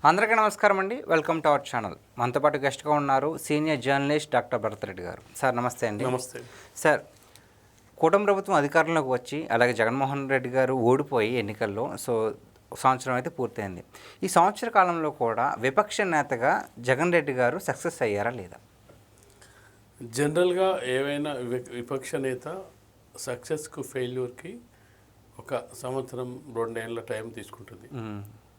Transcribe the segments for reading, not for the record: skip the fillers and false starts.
అందరికీ నమస్కారం అండి. Welcome to our channel. మనతో పాటు గెస్ట్గా ఉన్నారు సీనియర్ జర్నలిస్ట్ డాక్టర్ భరతరెడ్డి గారు. సార్ నమస్తే అండి. నమస్తే సార్, కూటమి ప్రభుత్వం అధికారంలోకి వచ్చి అలాగే జగన్మోహన్ రెడ్డి గారు ఓడిపోయి ఎన్నికల్లో సంవత్సరం అయితే పూర్తయింది. ఈ సంవత్సర కాలంలో కూడా విపక్ష నేతగా జగన్ రెడ్డి గారు సక్సెస్ అయ్యారా లేదా? జనరల్గా ఏవైనా విపక్ష నేత సక్సెస్కు ఫెయిల్యూర్కి ఒక సంవత్సరం 2 ఏళ్ళ టైం తీసుకుంటుంది.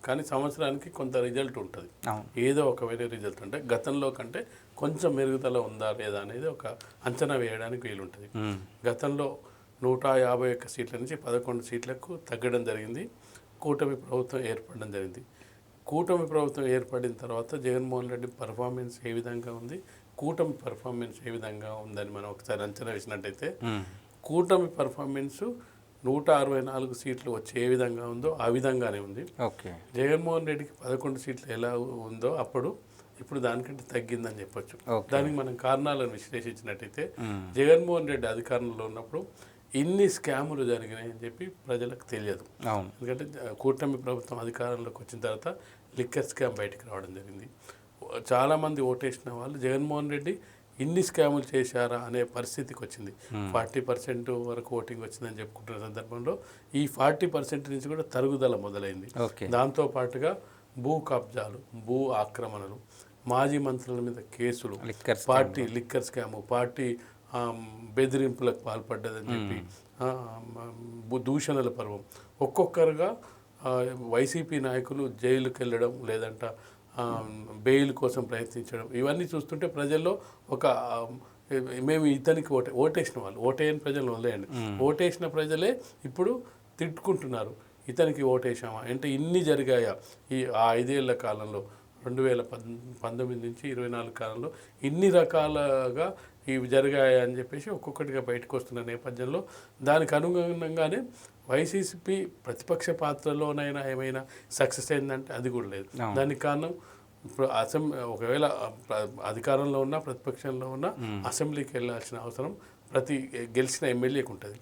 కానీ సంవత్సరానికి కొంత రిజల్ట్ ఉంటుంది. ఏదో ఒక వేరే రిజల్ట్ అంటే గతంలో కంటే కొంచెం మెరుగుదల ఉందా లేదా అనేది ఒక అంచనా వేయడానికి వీలుంటుంది. గతంలో 151 సీట్ల నుంచి 11 సీట్లకు తగ్గడం జరిగింది. కూటమి ప్రభుత్వం ఏర్పడడం జరిగింది. కూటమి ప్రభుత్వం ఏర్పడిన తర్వాత జగన్మోహన్ రెడ్డి పర్ఫార్మెన్స్ ఏ విధంగా ఉంది, కూటమి పర్ఫార్మెన్స్ ఏ విధంగా ఉందని మనం ఒకసారి అంచనా వేసినట్టయితే కూటమి పర్ఫార్మెన్సు 164 సీట్లు వచ్చి ఏ విధంగా ఉందో ఆ విధంగానే ఉంది. జగన్మోహన్ రెడ్డికి 11 సీట్లు ఎలా ఉందో ఇప్పుడు దానికంటే తగ్గిందని చెప్పొచ్చు. దానికి మనం కారణాలను విశ్లేషించినట్టయితే జగన్మోహన్ రెడ్డి అధికారంలో ఉన్నప్పుడు ఇన్ని స్కాములు జరిగినాయని చెప్పి ప్రజలకు తెలియదు. ఎందుకంటే కూటమి ప్రభుత్వం అధికారంలోకి వచ్చిన తర్వాత లిక్కర్ స్కామ్ బయటకు రావడం జరిగింది. చాలామంది ఓటేసిన వాళ్ళు జగన్మోహన్ రెడ్డి ఇన్ని స్కాములు చేశారా అనే పరిస్థితికి వచ్చింది. 40% వరకు ఓటింగ్ వచ్చిందని చెప్పుకుంటున్న సందర్భంలో ఈ 40% నుంచి కూడా తరుగుదల మొదలైంది. దాంతోపాటుగా భూ కబ్జాలు, భూ ఆక్రమణలు, మాజీ మంత్రుల మీద కేసులు, పార్టీ లిక్కర్ స్కాము, పార్టీ బెదిరింపులకు పాల్పడ్డదని చెప్పి దూషణల పర్వం, ఒక్కొక్కరుగా వైసీపీ నాయకులు జైలుకి వెళ్ళడం లేదంట బెయిల్ కోసం ప్రయత్నించడం, ఇవన్నీ చూస్తుంటే ప్రజల్లో ఒక మేము ఇతనికి ఓటేసిన వాళ్ళు, ఓటేయని ప్రజలు వదిలేయండి, ఓటేసిన ప్రజలే ఇప్పుడు తిట్టుకుంటున్నారు ఇతనికి ఓటేసామా అంటే ఇన్ని జరిగాయా ఈ 5 ఏళ్ల కాలంలో 2019 నుంచి 24 కాలంలో ఇన్ని రకాలుగా ఇవి జరిగాయా అని చెప్పేసి ఒక్కొక్కటిగా బయటకు వస్తున్న నేపథ్యంలో దానికి అనుగుణంగానే వైసీపీ ప్రతిపక్ష పాత్రలోనైనా ఏమైనా సక్సెస్ అయిందంటే అది కూడా లేదు. దానికి కారణం ఇప్పుడు ఒకవేళ అధికారంలో ఉన్నా ప్రతిపక్షంలో ఉన్నా అసెంబ్లీకి వెళ్ళాల్సిన అవసరం ప్రతి గెలిచిన ఎమ్మెల్యేకి ఉంటుంది.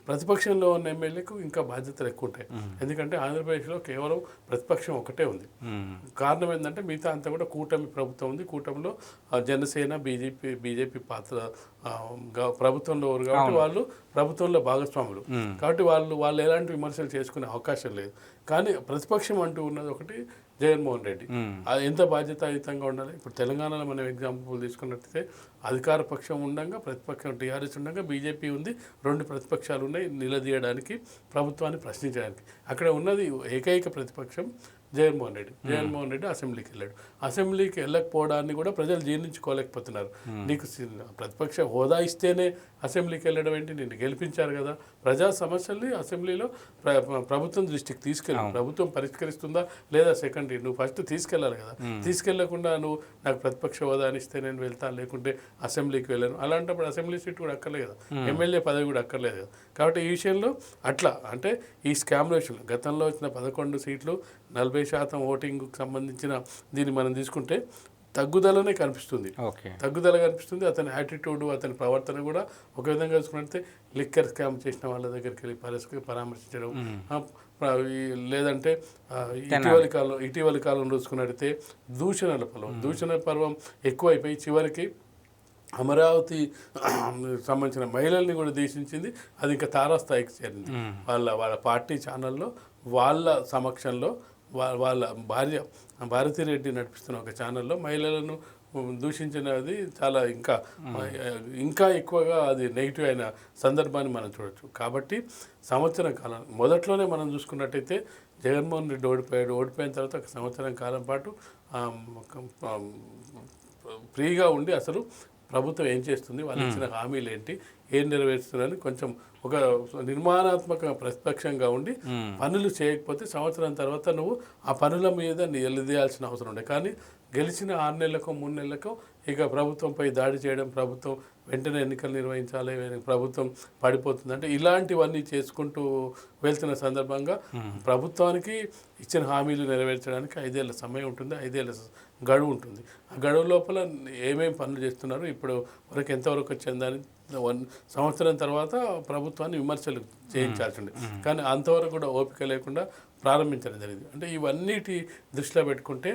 ప్రతిపక్షంలో ఉన్న ఎమ్మెల్యేకు ఇంకా బాధ్యతలు ఎక్కువ ఉంటాయి. ఎందుకంటే ఆంధ్రప్రదేశ్లో కేవలం ప్రతిపక్షం ఒకటే ఉంది. కారణం ఏంటంటే మిగతా అంతా కూడా కూటమి ప్రభుత్వం ఉంది. కూటమిలో జనసేన బీజేపీ పాత్ర ప్రభుత్వంలో ఉన్నారు కాబట్టి వాళ్ళు ప్రభుత్వంలో భాగస్వాములు కాబట్టి వాళ్ళు ఎలాంటి విమర్శలు చేసుకునే అవకాశం లేదు. కానీ ప్రతిపక్షం అంటూ ఉన్నది ఒకటి జగన్మోహన్ రెడ్డి. అది ఎంత బాధ్యతాయుతంగా ఉండాలి. ఇప్పుడు తెలంగాణలో మనం ఎగ్జాంపుల్ తీసుకున్నట్టయితే అధికార పక్షం ఉండగా ప్రతిపక్షం టీఆర్ఎస్ ఉండగా బీజేపీ ఉంది, 2 ప్రతిపక్షాలు ఉన్నాయి నిలదీయడానికి, ప్రభుత్వాన్ని ప్రశ్నించడానికి. అక్కడ ఉన్నది ఏకైక ప్రతిపక్షం జగన్మోహన్ రెడ్డి అసెంబ్లీకి వెళ్ళాడు. అసెంబ్లీకి వెళ్ళకపోవడాన్ని కూడా ప్రజలు జీర్ణించుకోలేకపోతున్నారు. నీకు ప్రతిపక్ష హోదా ఇస్తేనే అసెంబ్లీకి వెళ్ళడం ఏంటి, నిన్ను గెలిపించారు కదా, ప్రజా సమస్యల్ని అసెంబ్లీలో ప్రభుత్వం దృష్టికి తీసుకెళ్ళి ప్రభుత్వం పరిష్కరిస్తుందా లేదా సెకండరీ, నువ్వు ఫస్ట్ తీసుకెళ్ళాలి కదా. తీసుకెళ్లకుండా నువ్వు నాకు ప్రతిపక్ష హోదా ఇస్తే నేను వెళ్తాను లేకుంటే అసెంబ్లీకి వెళ్ళాను, అలాంటప్పుడు అసెంబ్లీ సీట్ కూడా అక్కర్లేదు కదా, ఎమ్మెల్యే పదవి కూడా అక్కర్లేదు కదా. కాబట్టి ఈ విషయంలో అట్లా అంటే ఈ స్కామ్ల విషయంలో గతంలో వచ్చిన 11 సీట్లు 40% ఓటింగ్కు సంబంధించిన దీన్ని మనం తీసుకుంటే తగ్గుదలనే కనిపిస్తుంది. తగ్గుదల కనిపిస్తుంది. అతని యాటిట్యూడ్, అతని ప్రవర్తన కూడా ఒక విధంగా చూసుకుంటే లిక్కర్ స్కామ్ చేసిన వాళ్ళ దగ్గరికి వెళ్ళి పరామర్శించడం, లేదంటే ఇటీవలి కాలం చూసుకున్నట్టయితే దూషణ పర్వం ఎక్కువైపోయి చివరికి అమరావతి సంబంధించిన మహిళల్ని కూడా దేశించింది. అది ఇంకా తారాస్థాయికి చేరింది. వాళ్ళ పార్టీ ఛానల్లో వాళ్ళ సమక్షంలో వాళ్ళ భారతిరెడ్డి నడిపిస్తున్న ఒక ఛానల్లో మహిళలను దూషించినది చాలా ఇంకా ఎక్కువగా అది నెగిటివ్ అయిన సందర్భాన్ని మనం చూడొచ్చు. కాబట్టి సంవత్సరం కాలం మొదట్లోనే మనం చూసుకున్నట్టయితే జగన్మోహన్ రెడ్డి ఓడిపోయిన తర్వాత ఒక సంవత్సరం కాలం పాటు ఫ్రీగా ఉండి అసలు ప్రభుత్వం ఏం చేస్తుంది, వాళ్ళు ఇచ్చిన హామీలు ఏంటి, ఏం నెరవేరుస్తుందని కొంచెం ఒక నిర్మాణాత్మక ప్రతిపక్షంగా ఉండి పనులు చేయకపోతే సంవత్సరం తర్వాత నువ్వు ఆ పనుల మీద నిలదీయాల్సిన అవసరం ఉండే. కానీ గెలిచిన 6 నెలలకో 3 నెలలకో ఇక ప్రభుత్వంపై దాడి చేయడం, ప్రభుత్వం వెంటనే ఎన్నికలు నిర్వహించాలి, ప్రభుత్వం పడిపోతుంది అంటే ఇలాంటివన్నీ చేసుకుంటూ వెళ్తున్న సందర్భంగా ప్రభుత్వానికి ఇచ్చిన హామీలు నెరవేర్చడానికి 5 ఏళ్ళ సమయం ఉంటుంది, 5 ఏళ్ళ గడువు ఉంటుంది. ఆ గడువు లోపల ఏమేమి పనులు చేస్తున్నారు, ఇప్పుడు వరకు ఎంతవరకు వచ్చిందని సంవత్సరం తర్వాత ప్రభుత్వాన్ని విమర్శలు చేయించాల్సి ఉంది. కానీ అంతవరకు కూడా ఓపిక లేకుండా ప్రారంభించడం జరిగింది. అంటే ఇవన్నిటి దృష్టిలో పెట్టుకుంటే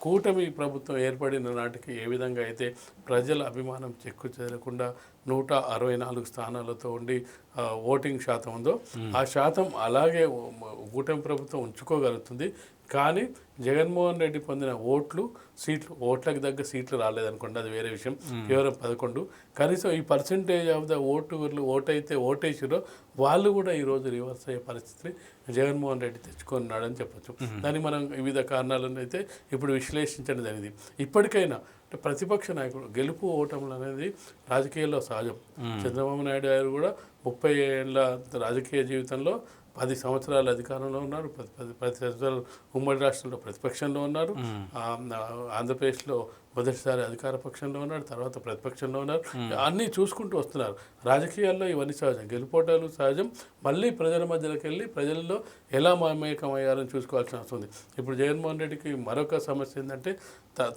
కూటమి ప్రభుత్వం ఏర్పడిన నాటికి ఏ విధంగా అయితే ప్రజల అభిమానం చెక్కు చేరకుండా 164 స్థానాలతో ఉండి ఓటింగ్ శాతం ఉందో ఆ శాతం అలాగే కూటమి ప్రభుత్వం ఉంచుకోగలుగుతుంది. కానీ జగన్మోహన్ రెడ్డి పొందిన సీట్లు ఓట్లకు తగ్గ సీట్లు రాలేదనుకోండి, అది వేరే విషయం. కేవలం 11. కనీసం ఈ పర్సెంటేజ్ ఆఫ్ ద ఓటేసిరో వాళ్ళు కూడా ఈరోజు రివర్స్ అయ్యే పరిస్థితిని జగన్మోహన్ రెడ్డి తెచ్చుకున్నాడని చెప్పొచ్చు. దానికి మనం వివిధ కారణాలను అయితే ఇప్పుడు విశ్లేషించడం జరిగింది. ఇప్పటికైనా అంటే ప్రతిపక్ష నాయకుడు గెలుపు ఓటములు అనేది రాజకీయాల్లో సహజం. చంద్రబాబు నాయుడు గారు కూడా 30 ఏళ్ళ రాజకీయ జీవితంలో 10 సంవత్సరాలు అధికారంలో ఉన్నారు, 10 సంవత్సరాలు ఉమ్మడి రాష్ట్రంలో ప్రతిపక్షంలో ఉన్నారు, ఆంధ్రప్రదేశ్లో మొదటిసారి అధికార పక్షంలో ఉన్నారు, తర్వాత ప్రతిపక్షంలో ఉన్నారు. అన్నీ చూసుకుంటూ వస్తున్నారు. రాజకీయాల్లో ఇవన్నీ సహజం, గెలుపోటాలు సహజం. మళ్ళీ ప్రజల మధ్యలోకి వెళ్ళి ప్రజల్లో ఎలా మమేకమయ్యారని చూసుకోవాల్సిన అవసరం ఉంది. ఇప్పుడు జగన్మోహన్ రెడ్డికి మరొక సమస్య ఏంటంటే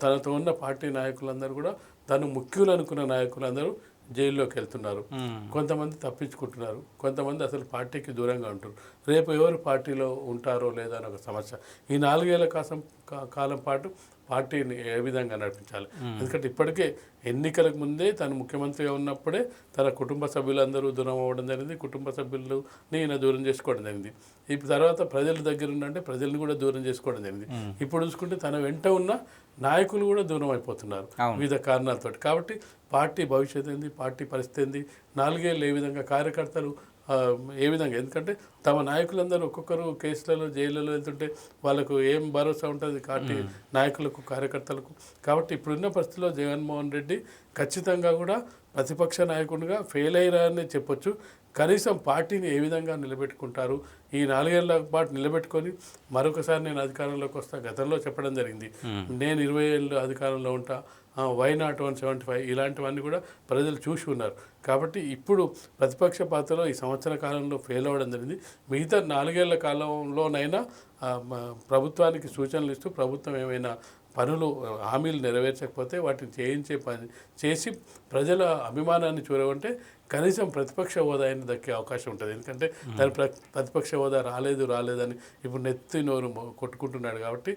తనతో ఉన్న పార్టీ నాయకులందరూ కూడా తను ముఖ్యులు అనుకున్న నాయకులందరూ జైల్లోకి వెళ్తున్నారు. కొంతమంది తప్పించుకుంటున్నారు, కొంతమంది అసలు పార్టీకి దూరంగా ఉంటారు. రేపు ఎవరు పార్టీలో ఉంటారో లేదా అని ఒక సమస్య. ఈ 4 ఏళ్ల కాలం పాటు పార్టీని ఏ విధంగా నడిపించాలి? ఎందుకంటే ఇప్పటికే ఎన్నికలకు ముందే తను ముఖ్యమంత్రిగా ఉన్నప్పుడే తన కుటుంబ సభ్యులందరూ దూరం అవ్వడం జరిగింది, కుటుంబ సభ్యులను ఈయన దూరం చేసుకోవడం జరిగింది. ఇప్పుడు తర్వాత ప్రజల దగ్గర ఉండంటే ప్రజల్ని కూడా దూరం చేసుకోవడం జరిగింది. ఇప్పుడు చూసుకుంటే తన వెంట ఉన్న నాయకులు కూడా దూరం అయిపోతున్నారు వివిధ కారణాలతో. కాబట్టి పార్టీ భవిష్యత్తు ఏంది, పార్టీ పరిస్థితి ఏంది, 4 ఏళ్ళు ఏ విధంగా కార్యకర్తలు ఏ విధంగా, ఎందుకంటే తమ నాయకులందరూ ఒక్కొక్కరు కేసులలో జైళ్ళలో వెళ్తుంటే వాళ్ళకు ఏం భరోసా ఉంటుంది పార్టీ నాయకులకు కార్యకర్తలకు. కాబట్టి ఇప్పుడున్న పరిస్థితిలో జగన్మోహన్ రెడ్డి ఖచ్చితంగా కూడా ప్రతిపక్ష నాయకుడిగా ఫెయిల్ అయ్యారని చెప్పొచ్చు. కనీసం పార్టీని ఏ విధంగా నిలబెట్టుకుంటారు, ఈ 4 ఏళ్ల పాటు నిలబెట్టుకొని మరొకసారి నేను అధికారంలోకి వస్తా, గతంలో చెప్పడం జరిగింది, నేను 20 ఏళ్ళు అధికారంలో ఉంటా, వై నాట్ 175 ఇలాంటివన్నీ కూడా ప్రజలు చూసి ఉన్నారు. కాబట్టి ఇప్పుడు ప్రతిపక్ష పాత్రలో ఈ సంవత్సర కాలంలో ఫెయిల్ అవ్వడం జరిగింది. మిగతా 4 ఏళ్ల కాలంలోనైనా ప్రభుత్వానికి సూచనలు ఇస్తూ ప్రభుత్వం ఏమైనా హామీలు నెరవేర్చకపోతే వాటిని చేసి ప్రజల అభిమానాన్ని చూరగొంటే కనీసం ప్రతిపక్ష హోదా అయినా దక్కే అవకాశం ఉంటుంది. ఎందుకంటే దాని ప్రతిపక్ష హోదా రాలేదని ఇప్పుడు నెత్తి నోరు కొట్టుకుంటున్నాడు. కాబట్టి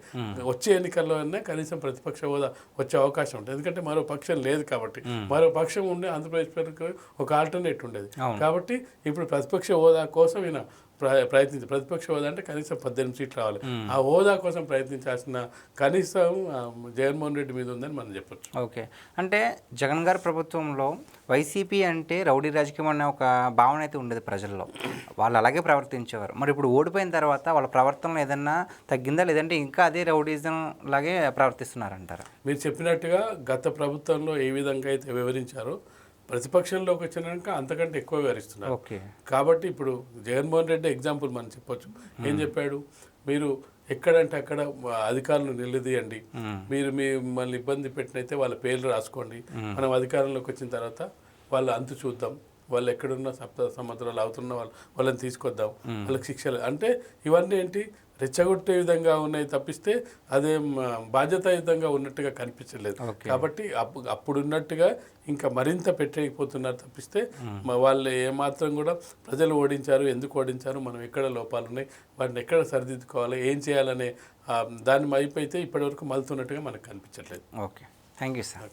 వచ్చే ఎన్నికల్లో అయినా కనీసం ప్రతిపక్ష హోదా వచ్చే అవకాశం ఉంటుంది. ఎందుకంటే మరో పక్షం లేదు కాబట్టి, మరో పక్షం ఉండే ఆంధ్రప్రదేశ్ ఒక ఆల్టర్నేట్ ఉండేది. కాబట్టి ఇప్పుడు ప్రతిపక్ష హోదా కోసం ఈయన ప్రతిపక్ష హోదా అంటే కనీసం 18 సీట్లు రావాలి. ఆ హోదా కోసం ప్రయత్నించాల్సిన కనీసం జగన్మోహన్ రెడ్డి మీద ఉందని మనం చెప్పొచ్చు. ఓకే, అంటే జగన్ గారి ప్రభుత్వంలో వైసీపీ అంటే రౌడీ రాజకీయం అనే ఒక భావన అయితే ఉండేది ప్రజల్లో, వాళ్ళు అలాగే ప్రవర్తించేవారు. మరి ఇప్పుడు ఓడిపోయిన తర్వాత వాళ్ళ ప్రవర్తనలో ఏదన్నా తగ్గిందా, లేదంటే ఇంకా అదే రౌడీజం లాగే ప్రవర్తిస్తున్నారంటారా? మీరు చెప్పినట్టుగా గత ప్రభుత్వంలో ఏ విధంగా అయితే వివరించారో ప్రతిపక్షంలోకి వచ్చినాక అంతకంటే ఎక్కువ వివరిస్తున్నారు. కాబట్టి ఇప్పుడు జగన్మోహన్ రెడ్డి ఎగ్జాంపుల్ మనం చెప్పొచ్చు. ఏం చెప్పాడు, మీరు ఎక్కడంటే అక్కడ అధికారులను నిలదీయండి, మీరు మిమ్మల్ని ఇబ్బంది పెట్టినైతే వాళ్ళ పేర్లు రాసుకోండి, మనం అధికారంలోకి వచ్చిన తర్వాత వాళ్ళ అంతు చూద్దాం, వాళ్ళు ఎక్కడున్న సంవత్సరాలు అవుతున్న వాళ్ళని తీసుకొద్దాం, వాళ్ళకి శిక్షలు. అంటే ఇవన్నీ ఏంటి, రెచ్చగొట్టే విధంగా ఉన్నాయి తప్పిస్తే అదేం బాధ్యతాయుతంగా ఉన్నట్టుగా కనిపించలేదు. కాబట్టి అప్పుడున్నట్టుగా ఇంకా మరింత పెట్టేయకపోతున్నారు తప్పిస్తే వాళ్ళు ఏమాత్రం కూడా ప్రజలు ఓడించారు, ఎందుకు ఓడించారు, మనం ఎక్కడ లోపాలు ఉన్నాయి, వాటిని ఎక్కడ సరిదిద్దుకోవాలి, ఏం చేయాలనే దాని వైపు అయితే ఇప్పటివరకు మలుతున్నట్టుగా మనకు కనిపించట్లేదు. Okay, thank you sir.